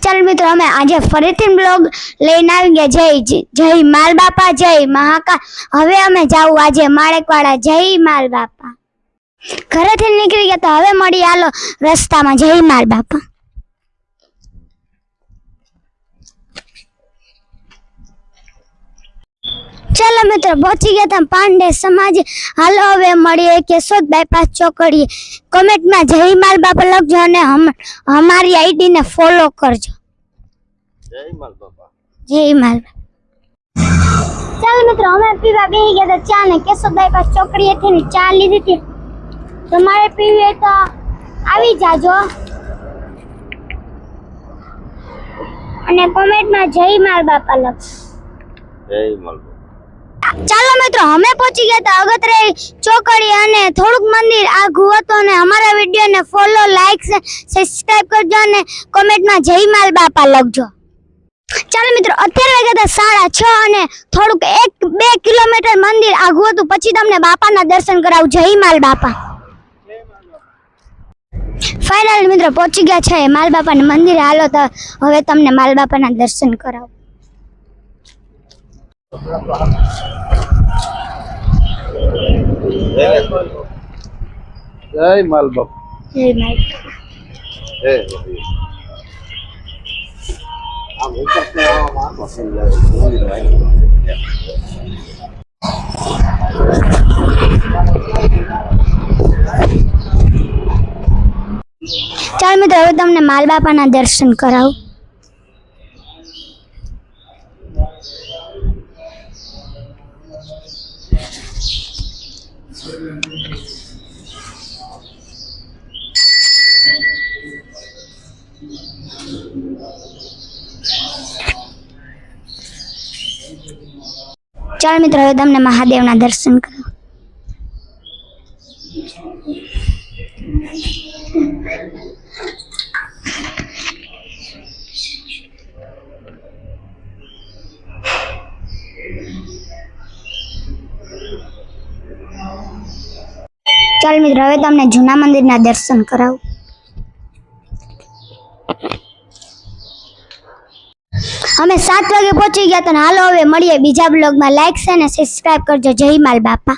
ચાલ મિત્રો અમે આજે ફરીથી બ્લોગ લઈને આવી ગયા। જય માલ બાપા, જય મહાકાળ। હવે અમે જાવું આજે માળેકવાડા। જય માલ બાપા। ઘરેથી નીકળી ગયા તો હવે મળી હાલો રસ્તામાં। જય માલ બાપા। चलो मित्र पहुंची गया था पांडे समाज। हालो હવે મળીએ કેશોદ બાયપાસ ચોકડીએ। कमेंट में जय माल बापा लखजो અને हमारी आईडी ने फॉलो करजो। जय माल बापा, जय माल बापा। चलो मित्र અમે પીવા બેહી ગયા હતા ચા ને કેશોદ બાયપાસ ચોકડીએથી ને ચા લીધી હતી। તમારે પીવી હોય તો આવી જાજો અને કમેન્ટ માં જય માલ બાપા લખજો। जय माल बापा। ચાલો મિત્રો અમે પહોંચી ગયા હતા અગતરે ચોકડી અને થોડુંક મંદિર આઘું હતું અને અમારા વિડિયો ને ફોલો, લાઈક, સબસ્ક્રાઇબ કરજો અને કમેન્ટ માં જય માલ બાપા લખજો। ચાલો મિત્રો અત્યારે વાગ્યા હતા 6:30 અને થોડુંક 1-2 કિલોમીટર મંદિર આઘું હતું। પછી તમને બાપાના દર્શન કરાવું। જય માલ બાપા। ફાઇનલ મિત્રો પહોંચી ગયા છે માલ બાપાના મંદિરે। હાલો તો હવે તમને માલ બાપાના દર્શન કરાવું। जय माल बापा। जय माल हम ऊपर से वहां पसंद है। ચાલ મિત્રો હવે તમને માલ બાપાના દર્શન કરાવું। ચાલ મિત્રો હવે તમને મહાદેવના દર્શન કરાવું। ચાલ મિત્રો હવે તમને જૂના મંદિરના દર્શન કરાવું। અમે 7 વાગે પહોંચી ગયા હતા। હાલો હવે મળીએ બીજા બ્લોગમાં। લાઈક અને સબસ્ક્રાઇબ કરજો। જય માલ બાપા।